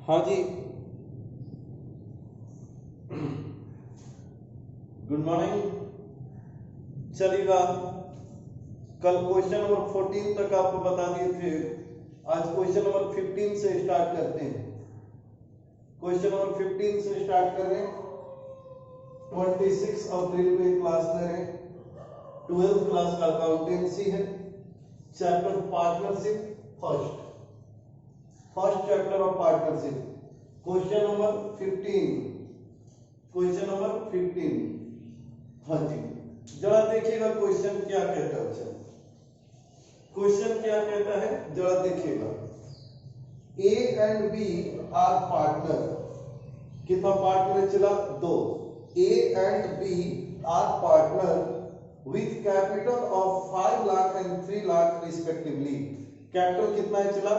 हाँ जी, good morning. चलिएगा, कल क्वेश्चन नंबर 14 तक आपको बता दिए थे। आज क्वेश्चन नंबर 15 से स्टार्ट करते हैं। क्वेश्चन नंबर 15 से स्टार्ट कर रहे हैं। 26 अप्रैल को एक क्लास ले रहे हैं। 12th क्लास का अकाउंटेंसी है, chapter partnership, first chapter of partnership. Question number 15। हाँ जी, जरा देखिएगा क्वेश्चन क्या कहता है। अच्छा, क्वेश्चन क्या कहता है जरा देखिएगा। A and B are partner. कितना पार्टनर चला? 2। A and B are partner with capital of 5 lakh and 3 lakh respectively. Capital कितना है चला?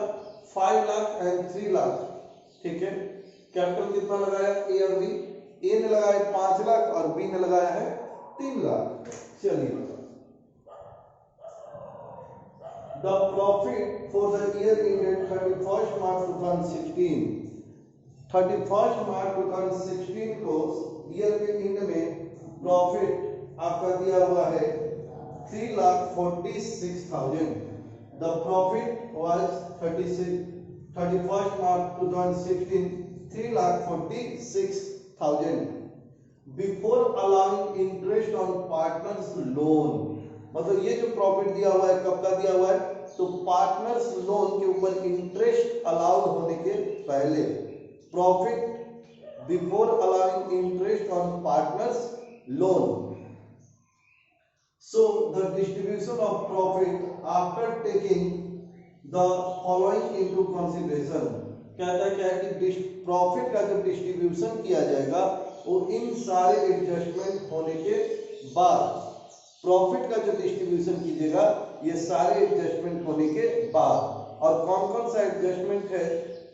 5 लाख एंड 3 लाख। ठीक है, कैपिटल कितना लगाया ए और बी? ए ने लगाया 5 लाख और बी ने लगाया है 3 लाख। चलिए, the profit for the year ended 31st March 2016। 31st March 2016 को ईयर के एंड में प्रॉफिट आपका दिया हुआ है 3,46,000। The profit was 31st March 2016 3,46,000 before allowing interest on partners loan। मतलब ये जो प्रॉफिट दिया हुआ है कब का दिया हुआ है? तो पार्टनर्स लोन के ऊपर इंटरेस्ट अलाउड होने के पहले। Profit before allowing interest on partners loan. So the distribution of profit after taking the following into consideration. कहता है क्या है कि प्रॉफिट का जो डिस्ट्रीब्यूशन किया जाएगा वो इन सारे एडजस्टमेंट होने के बाद। प्रॉफिट का जो डिस्ट्रीब्यूशन कीजिएगा ये सारे एडजस्टमेंट होने के बाद। और कौन कौन सा एडजस्टमेंट है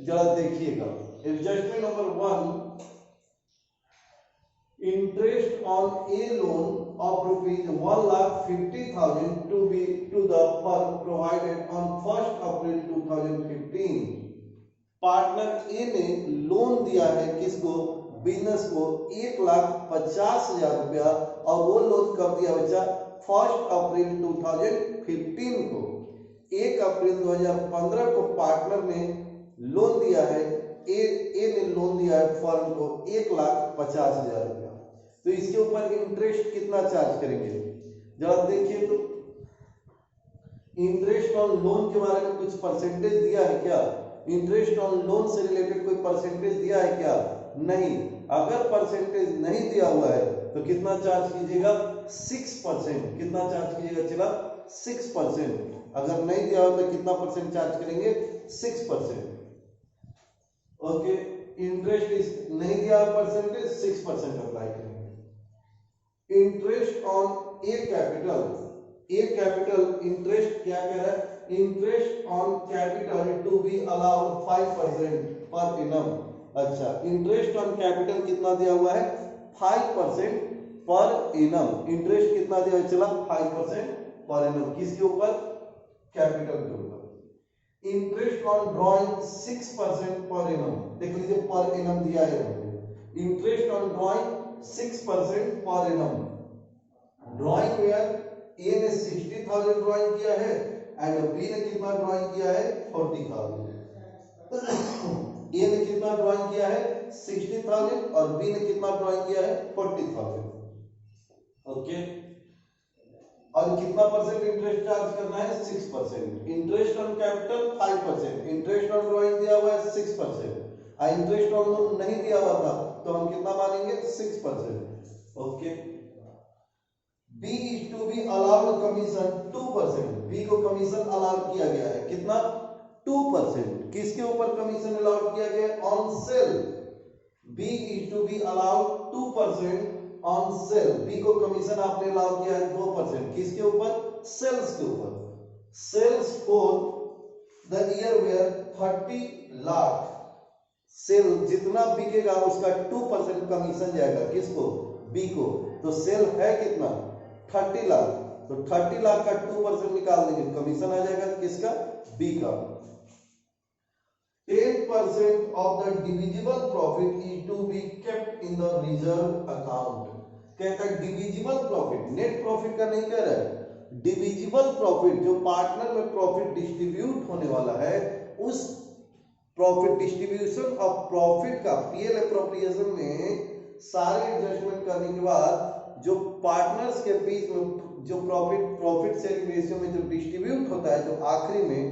जरा देखिएगा। Adjustment number 1, interest on A loan of rupees 1,50,000 to the firm provided on 1st April 2015। Partner ए ने लोन दिया है किसको? बिजनेस को 1,50,000 रुपया। और वो लोन कब दिया बच्चा? 1 अप्रैल 2015 को। 1 अप्रैल 2015 को पार्टनर ने लोन दिया है, ए ने लोन दिया है फर्म को 1,50,000 रुपया। तो इसके ऊपर इंटरेस्ट कितना चार्ज करेंगे जरा देखिए। तो इंटरेस्ट ऑन लोन के बारे में कुछ परसेंटेज दिया है क्या? इंटरेस्ट ऑन लोन से रिलेटेड कोई परसेंटेज दिया है क्या? नहीं। अगर परसेंटेज नहीं दिया हुआ है तो कितना चार्ज कीजिएगा? 6%। कितना चार्ज कीजिएगा चला? 6%। अगर नहीं दिया हो तो कितना परसेंट चार्ज करेंगे? 6%। ओके, इंटरेस्ट नहीं दिया परसेंटेज 6% अप्लाई करेंगे। Interest on A capital. A capital interest क्या कह रहा है? Interest on capital to be allowed 5% पर एनम। अच्छा, इंटरेस्ट ऑन कैपिटल कितना दिया हुआ है? 5% पर एनम। इंटरेस्ट कितना दिया हुआ चला? 5% पर एनम। किसके ऊपर? कैपिटल के ऊपर। Interest on drawing 6% per annum. देख लीजिए पर एनम दिया है। Interest on drawing 6% per annum. Drawing where ए ने 60,000 ड्राइंग किया है एंड बी ने कितना ड्राइंग किया है? 40,000। ए ने कितना ड्राइंग किया है? 60,000 और बी ने कितना ड्राइंग किया है? 40,000। ओके, और कितना परसेंट इंटरेस्ट चार्ज करना है? 6%। Interest on capital 5%। Interest on drawing दिया हुआ है 6%। इंटरेस्ट ऑन लोन नहीं दिया हुआ था तो हम कितना मानेंगे? 6%। Okay, B is to be allowed commission 2%। B को कमीशन अलाउड किया गया है कितना? 2%। किसके ऊपर कमीशन अलाउड किया गया है? On sale. B is to be allowed 2% on sale. B को कमीशन आपने अलाउ किया है 2%। किसके ऊपर? सेल्स के ऊपर। Sales for the year were 30 लाख। सेल जितना बिकेगा उसका 2% कमीशन जाएगा किसको? बी को। तो सेल है कितना? 30 लाख। तो 30 लाख का 2% निकाल देंगे, कमीशन आ जाएगा किसका? बी का। 10% of the divisible profit is to be kept in the reserve account। कहता है डिविजिबल प्रॉफिट, नेट प्रॉफिट का नहीं कह रहा है, डिविजिबल प्रॉफिट जो पार्टनर में प्रॉफिट डिस्ट्रीब्यूट होने वाला है, उस प्रॉफिट डिस्ट्रीब्यूशन ऑफ प्रॉफिट का पीएल एप्रोप्रिएशन में सारे एडजस्टमेंट करने के बाद जो पार्टनर्स के बीच में जो प्रॉफिट शेयरिंग रेशियो में जो डिस्ट्रीब्यूट होता है, जो आखिरी में,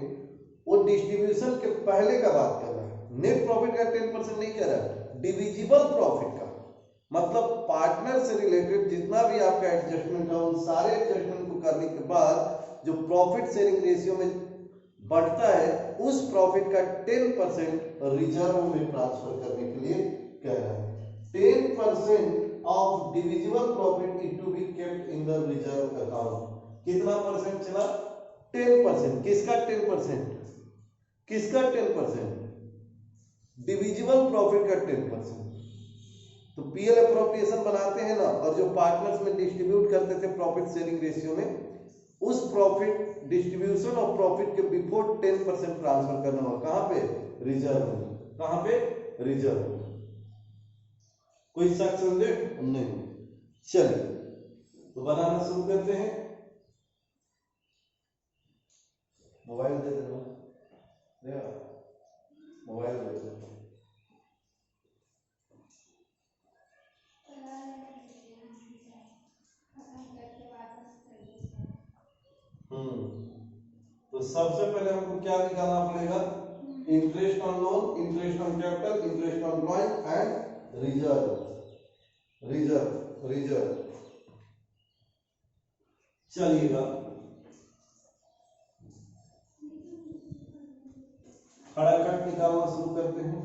वो डिस्ट्रीब्यूशन के पहले का बात कर रहा है। नेट प्रॉफिट का 10% नहीं कह रहा है, डिविजिबल प्रॉफिट का मतलब पार्टनर से रिलेटेड जितना भी आपका एडजस्टमेंट है, उन सारे एडजस्टमेंट को करने के बाद जो प्रॉफिट शेयरिंग रेशियो में बढ़ता है, उस प्रॉफिट का 10% रिजर्व में ट्रांसफर करने के लिए कह रहा है। 10% of divisible profit is to be kept in the reserve account. कितना परसेंट चला? 10%। किसका 10%? किसका 10%? डिविजिबल प्रॉफिट का 10%। तो पीएल एप्रोप्रिएशन बनाते हैं ना, और जो पार्टनर्स में डिस्ट्रीब्यूट करते थे प्रॉफिट शेयरिंग रेशियो में, उस प्रॉफिट डिस्ट्रीब्यूशन ऑफ प्रॉफिट के बिफोर 10% ट्रांसफर करना होगा। कहां पे? रिजर्व में। कहां पे? रिजर्व में। कोई शक समझे? नहीं। चलिए तो बनाना शुरू करते हैं। मोबाइल दे देना, मोबाइल दे देना। तो सबसे पहले हमको क्या निकालना पड़ेगा? Interest on loan, interest on capital, interest on drawing and reserve. Reserve चलिएगा, फटाफट निकालना शुरू करते हैं।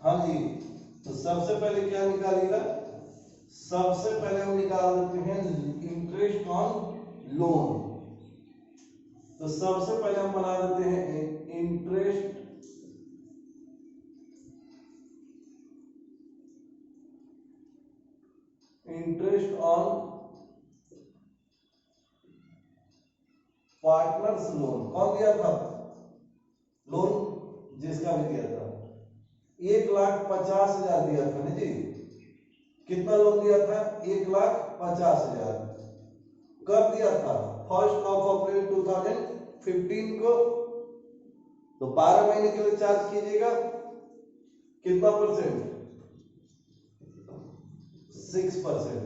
हाँ जी, तो सबसे पहले क्या निकालेगा? सबसे पहले हम निकाल देते हैं इंटरेस्ट ऑन लोन। तो सबसे पहले हम बना देते हैं इंटरेस्ट ऑन पार्टनर्स लोन। कौन दिया था लोन? जिसका भी दिया था 1,50,000 दिया था ना जी। कितना लोन दिया था? 1,50,000। कब दिया था? 1 अप्रैल 2015 को। तो 12 महीने के लिए चार्ज कीजिएगा। कितना परसेंट? 6%।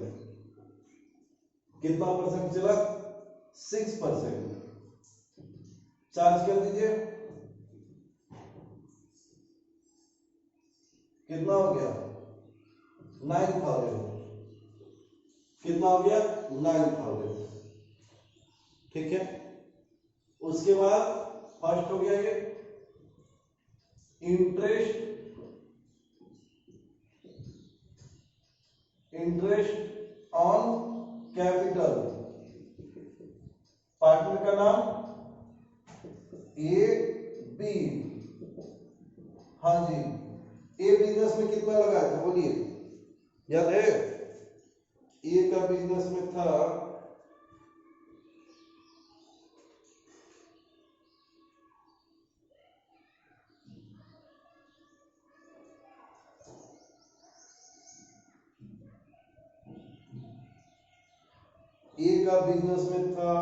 कितना परसेंट चला? 6%। चार्ज कर दीजिए। कितना हो गया? 9,000। कितना हो गया? 9,000। ठीक है। उसके बाद फर्स्ट हो गया ये इंटरेस्ट ऑन कैपिटल। पार्टनर का नाम ए बी। हाँ जी, ए बिजनेस में कितना लगाया था बोलिए, याद है? ए का बिजनेस में था ए का बिजनेस में था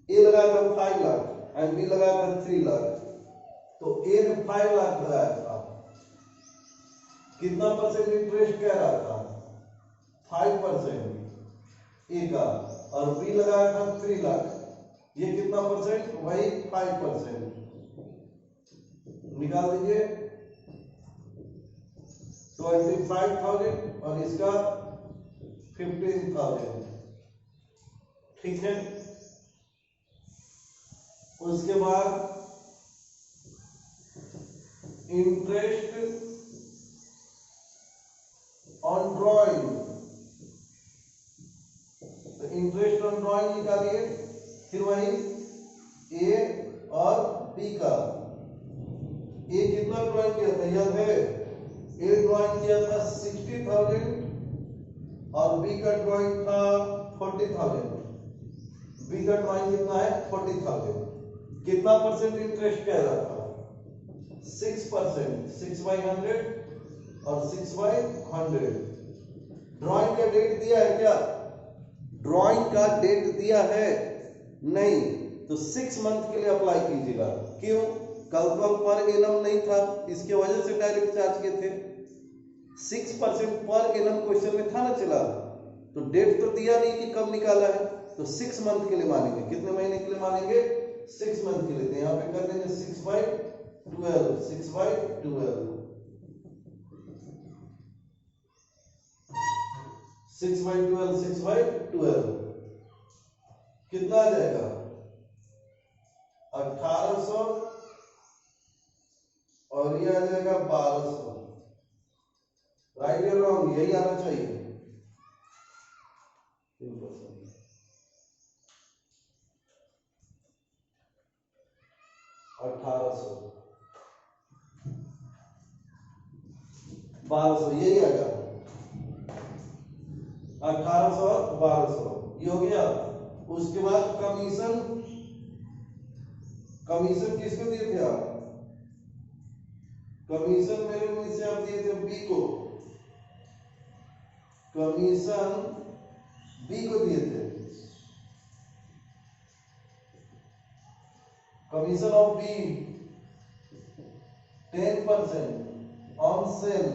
ए लगाया था 5 लाख एंड बी लगाया था 3 लाख। तो ए ने 5 लाख लगाया था। कितना परसेंट इंटरेस्ट कह रहा था? 5% ए का। और बी लगाया था 3 लाख, ये कितना परसेंट, वही 5%। निकाल दीजिए 25,000 और इसका 15,000, ठीक है। उसके बाद इंटरेस्ट ऑन ड्राइंग, तो इंटरेस्ट ऑन ड्राइंग निकालिए, फिर वही ए और बी का। ए कितना ड्राइंग किया था याद है, ए ड्राइंग किया था 60,000 और बी का ड्राइंग था 40,000। बी का ड्राइंग कितना है 40,000। कितना परसेंट इंटरेस्ट कह रहा था, 6%, 6/100 और 6/100। ड्राइंग का डेट दिया है क्या, ड्राइंग का डेट दिया है नहीं, तो 6 मंथ के लिए अप्लाई कीजिएगा। क्यों, कल पर एनम नहीं था, इसके वजह से डायरेक्ट चार्ज किए थे। 6% पर एनम क्वेश्चन में था ना चला, तो डेट तो दिया नहीं कि कब निकाला है, तो 6 मंथ के लिए मानेंगे। कितने महीने के लिए मानेंगे, 6 मंथ के लिए। तो यहाँ पे कर देंगे 6/12, 6/12, 6/12, 6/12 कितना आ जाएगा 1800 और ये आ जाएगा 1200। राइट या रॉन्ग, यही आना चाहिए। 1800, 1200 यही आएगा, 1800 और 1200 ये हो गया। उसके बाद कमीशन, कमीशन किसको दिए थे आप, कमीशन मेरे मुंह से आप दिए थे बी को, कमीशन बी को दिए थे। Commission of B 10% on sale,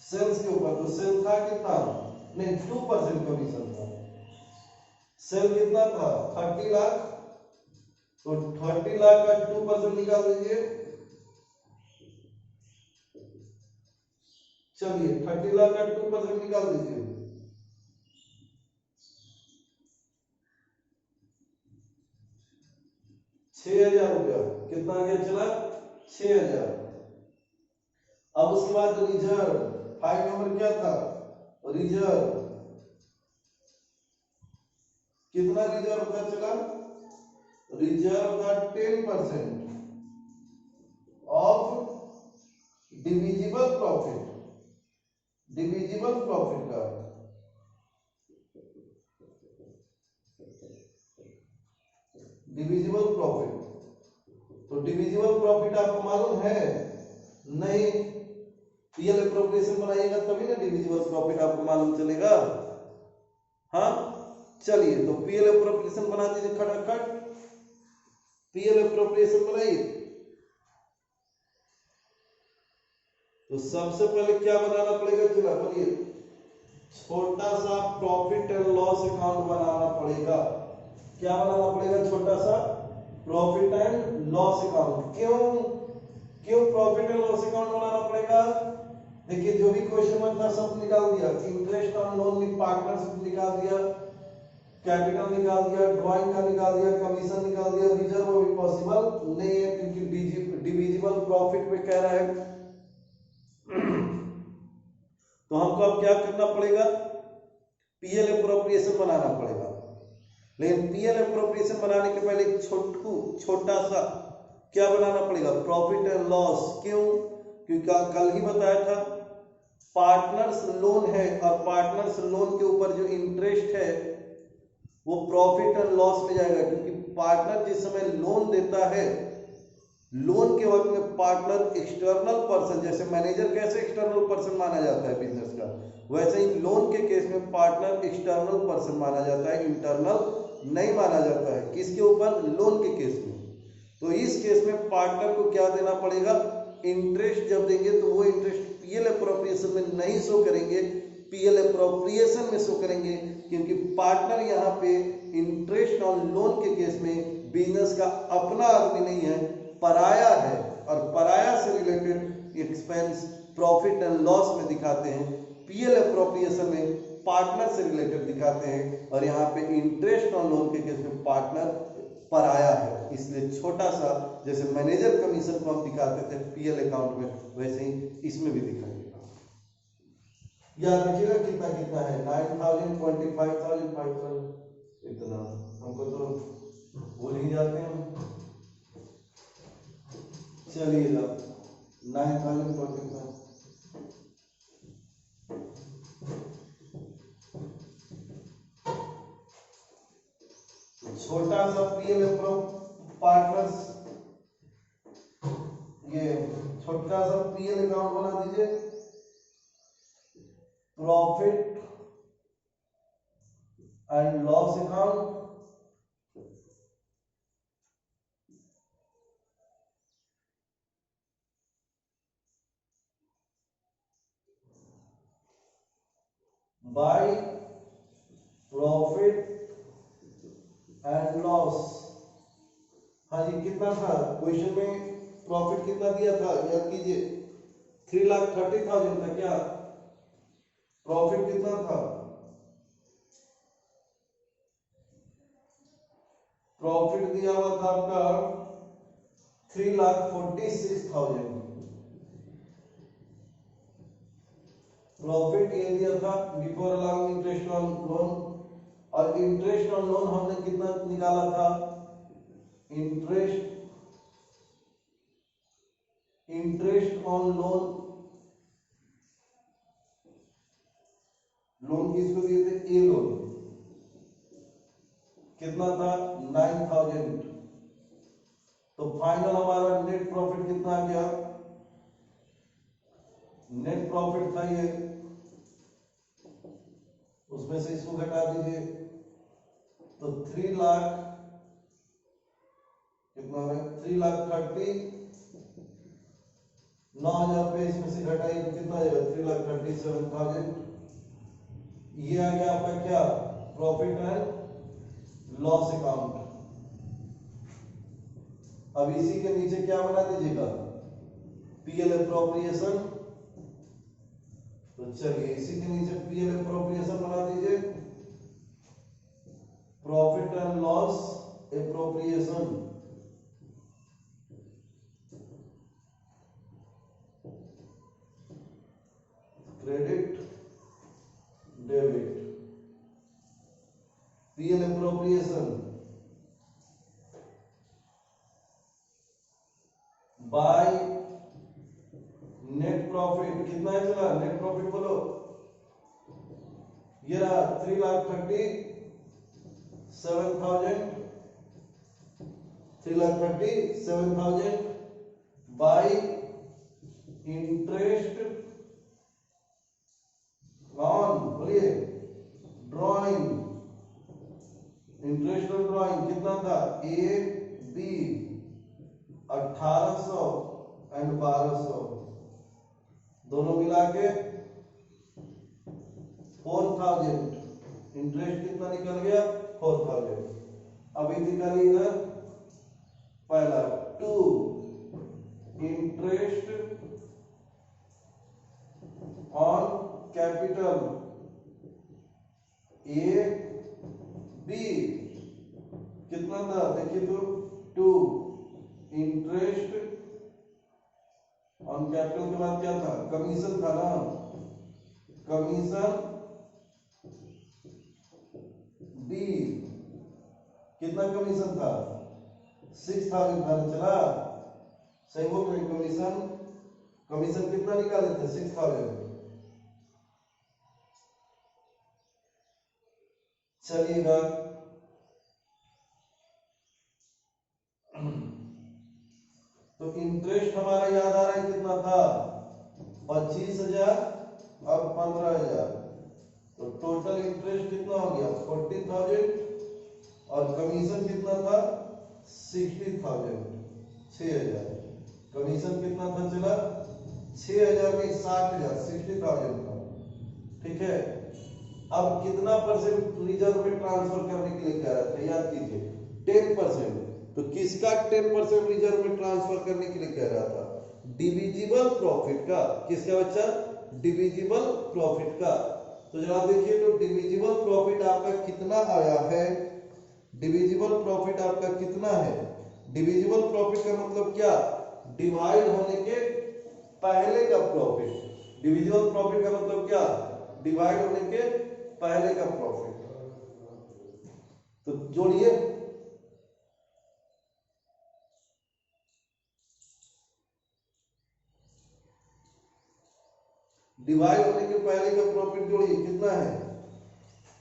sales के ऊपर। तो सेल था कितना, नहीं 2% कमीशन था। सेल कितना था 30 लाख, तो 30 लाख का 2% निकाल दीजिए। चलिए 30 लाख का 2% निकाल दीजिए, 6,000 रुपया। कितना आ गया चला 6,000। अब उसके बाद रिजर्व 5 नंबर क्या था, रिजर्व कितना रिजर्व का चला, रिजर्व का 10% of divisible profit, divisible profit का। डिविजिबल प्रॉफिट, तो डिविजिबल प्रॉफिट आपको मालूम है नहीं, पीएल एप्रोप्रिएशन बनाइएगा तभी ना डिविजिबल प्रॉफिट आपको मालूम चलेगा। हाँ चलिए, तो पीएल एप्रोप्रिएशन बना दीजिए खटाखट, पीएल एप्रोप्रिएशन बनाइए। तो सबसे पहले क्या बनाना पड़ेगा, चला बोलिए, छोटा सा प्रॉफिट एंड लॉस अकाउंट बनाना पड़ेगा। क्या बनाना पड़ेगा, छोटा सा प्रॉफिट एंड लॉस अकाउंट। क्यों, क्यों प्रॉफिट एंड लॉस अकाउंट बनाना पड़ेगा, देखिए जो भी क्वेश्चन में था सब निकाल दिया, इंटरेस्ट ऑन लोन में पार्टनरशिप निकाल दिया, कैपिटल निकाल दिया, ड्राइंग का निकाल दिया, कमीशन निकाल दिया, रिजर्व भी पॉसिबल नहीं है क्योंकि डिविजिबल प्रॉफिट पे कह रहा है। तो हमको अब क्या करना पड़ेगा, पीएल एप्रोप्रिएशन बनाना पड़ेगा। लेकिन पीएल एप्रोप्रिएशन बनाने के पहले छोटा सा क्या बनाना पड़ेगा, प्रॉफिट एंड लॉस। क्यों, क्योंकि कल ही बताया था पार्टनर्स लोन है और पार्टनर्स लोन के ऊपर जो इंटरेस्ट है वो प्रॉफिट एंड लॉस में जाएगा, क्योंकि पार्टनर जिस समय लोन देता है, लोन के वक्त में पार्टनर एक्सटर्नल पर्सन, जैसे मैनेजर कैसे एक्सटर्नल पर्सन माना जाता है बिजनेस का, वैसे ही लोन के केस में पार्टनर एक्सटर्नल पर्सन माना जाता है, इंटरनल नहीं माना जाता है। किसके ऊपर, लोन के केस में। तो इस केस में पार्टनर को क्या देना पड़ेगा, इंटरेस्ट जब देंगे तो वो इंटरेस्ट पीएल एप्रोप्रिएशन में नहीं शो करेंगे, पीएल अप्रोप्रिएशन में शो करेंगे, क्योंकि पार्टनर यहाँ पे इंटरेस्ट ऑन लोन के केस में बिजनेस का अपना आदमी नहीं है, पराया है, और पराया से related expense profit and loss में दिखाते हैं, पीएल अप्रोप्रिएशन में पार्टनर से रिलेटेड दिखाते हैं, और यहाँ पे इंटरेस्ट ऑन लोन के केस में पार्टनर पराया है, इसलिए छोटा सा जैसे मैनेजर कमीशन को हम दिखाते थे पीएल अकाउंट में, वैसे ही इसमें भी दिखाएंगे। याद रखिएगा कितना कितना है, 9,000, 25,000, 5,000, इतना हमको तो भूल ही जाते हैं। चलिएगा 9,000 पर कितना, छोटा सा पीएल पार्टनर्स, ये छोटा सा पीएल अकाउंट बना दीजिए, profit and loss account, by profit and loss. हाँ जी, कितना था क्वेश्चन में, प्रॉफिट कितना दिया था याद कीजिए, 3,30,000 था क्या, प्रॉफिट कितना था, प्रॉफिट दिया हुआ था आपका 3,46,000, प्रॉफिट ये दिया था before allowing interest on loan, और इंटरेस्ट ऑन लोन हमने कितना निकाला था, इंटरेस्ट ऑन लोन, लोन किसको दिए थे, ए लोन, कितना था 9,000, तो फाइनल हमारा नेट प्रॉफिट कितना आ गया, नेट प्रॉफिट था ये, उसमें से इसको घटा दीजिए, तो 3 लाख कितना है, 3,30,9,000 पे इसमें से घटाइए तो कितना आएगा, 3,37,000, ये आ गया आपका क्या, प्रॉफिट एंड लॉस अकाउंट। अब इसी के नीचे क्या बना दीजिएगा, पीएल अप्रोप्रिएशन, तो चलिए इसी के नीचे पीएल अप्रोप्रिएशन बना दीजिए, profit and loss appropriation, credit debit, PL appropriation by net profit, कितना है चला नेट प्रॉफिट बोलो, ये रहा 3,37,000 बाय इंटरेस्ट ऑन, बोलिए ड्राइंग, इंटरेस्ट ऑन ड्राइंग कितना था, ए बी 1,800 एंड 1,200, दोनों मिला के 4,000, इंटरेस्ट कितना निकल गया 4,000। अभी निकालिए इधर पहला 2 interest on capital A B कितना था देखिए, तो 2 इंटरेस्ट ऑन कैपिटल के बाद क्या था, कमीशन था ना, कमीशन बी कितना कमीशन था 6,000 था, चला सही बोल रहे, कमीशन कमीशन कितना निकाले थे 6,000। चलिएगा तो इंटरेस्ट हमारा याद आ रहा है कितना था 25,000 और 15,000, तो टोटल इंटरेस्ट कितना हो गया 40,000 और कमीशन कितना था 60,000, 6,000, कमीशन कितना था चला 6,000 में 60,000, 60,000 था, ठीक है। अब कितना परसेंट रिजर्व में ट्रांसफर करने के लिए कह रहा था, याद कीजिए 10%। तो किसका 10% रिजर्व में ट्रांसफर करने के लिए कह रहा था? डिविजिबल प्रॉफिट का। किसका बच्चा? डिविजिबल प्रॉफिट का। तो जरा देखिए, तो डिविजिबल प्रॉफिट आपका कितना आया है? डिविजिबल प्रॉफिट आपका कितना है? डिविजिबल प्रॉफिट का मतलब क्या? डिवाइड होने के पहले का प्रॉफिट। डिविजिबल प्रॉफिट का मतलब क्या? डिवाइड होने के पहले का प्रॉफिट। तो जोड़िए, डिवाइड होने के पहले का प्रॉफिट जोड़िए, कितना है?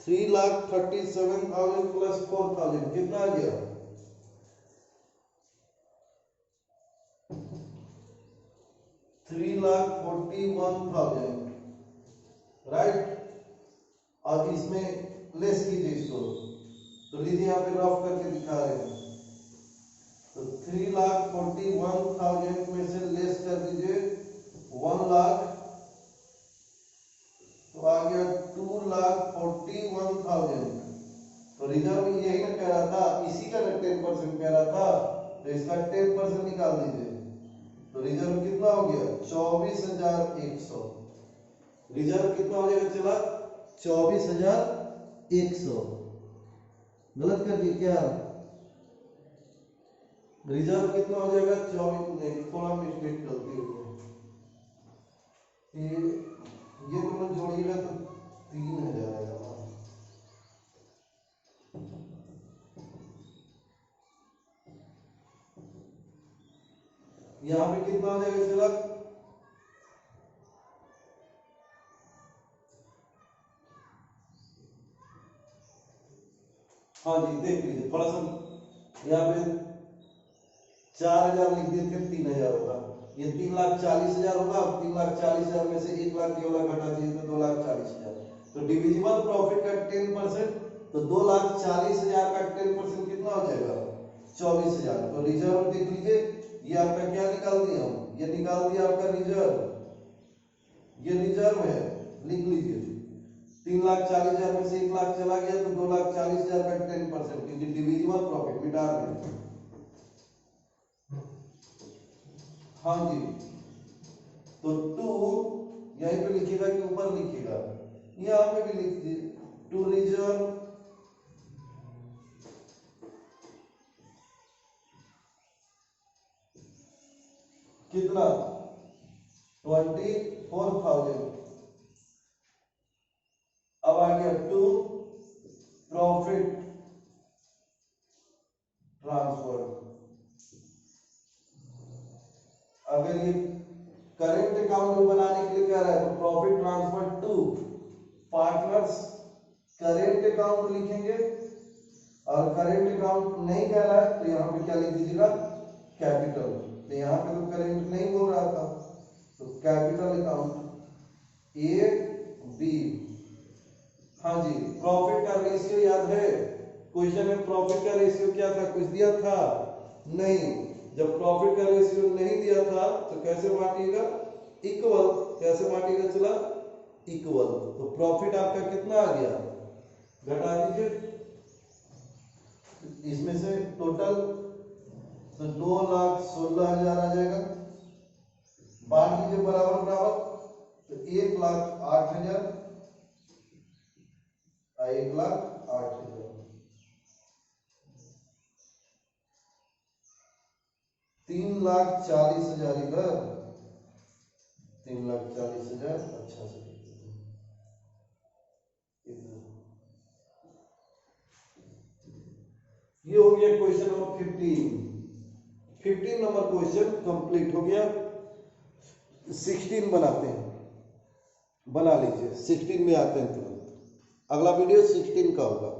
3,37,000 प्लस 4,000 कितना आ गया? 3,41,000, राइट। और इसमें लेस कीजिए इसको, तो लीजिए यहाँ पे रफ करके दिखा रहे हैं। तो 3,41,000 में से लेस कर दीजिए 1 लाख, तो आ गया 2,41,000। तो रिजर्व यही ना कह रहा था, इसी का ना 10% कह रहा था, तो इसका 10% निकाल दीजिए। तो रिजर्व कितना हो गया? 24,100। रिजर्व कितना हो जाएगा चला? 24,100। गलत कर दिया क्या? रिजर्व कितना हो जाएगा? 24 नहीं, थोड़ा मिस्टेक गलती हो गया। ये दोनों जोड़िएगा तो 3,000 आएगा। यहाँ पे कितना हो जाएगा चला? हाँ जी, देख लीजिए थोड़ा सा, यहाँ पे 4,000 लिख दिए थे, 3,000 होगा। ये 3,40,000 होगा। 3,40,000 में से 1,00,000 केवल घटा दीजिए तो 2,40,000। तो डिविजिबल प्रॉफिट का 10%, तो 2,40,000 का 10% कितना हो जाएगा? 24,000। तो रिजर्व देख लीजिए, ये आपका क्या निकाल दिया हम? ये निकाल दिया आपका रिजर्व। ये रिजर्व है, लिख लीजिए। 3,40,000 में से 1,00,000 चला गया तो 2,40,000 का 10%, क्योंकि डिविजिबल प्रॉफिट मिटा दें। हाँ जी, तो 2 यहीं पे लिखिएगा कि ऊपर लिखिएगा? यहाँ पे भी लिख दीजिए। 2 रिजर्व कितना? 24,000। अब आ गया 2 प्रॉफिट ट्रांसफर। अगर ये करेंट अकाउंट में बनाने के लिए कह रहा है तो profit transfer to partners current account लिखेंगे। और करेंट अकाउंट नहीं कह रहा है तो यहाँ पे क्या लिख दीजिएगा? कैपिटल। तो यहाँ पे तो करेंट नहीं बोल रहा था, तो कैपिटल अकाउंट ए बी। हाँ जी, प्रॉफिट का रेशियो याद है? क्वेश्चन में प्रॉफिट का रेशियो क्या था? कुछ दिया था नहीं। जब प्रॉफिट का रेशियो नहीं दिया था तो कैसे बांटिएगा? इक्वल। कैसे बांटिएगा चला? इक्वल। तो प्रॉफिट आपका कितना आ गया? घटा दीजिए इसमें से टोटल, तो 2,16,000 आ जाएगा। बांट दीजिए बराबर बराबर, तो 1,08,000 और 1,08,000। 3,40,000 इधर, 3,40,000 अच्छा से ये हो गया question number 15 number question complete हो गया। 16 बनाते हैं, बना लीजिए। 16 में आते हैं तुरंत। अगला वीडियो 16 का होगा।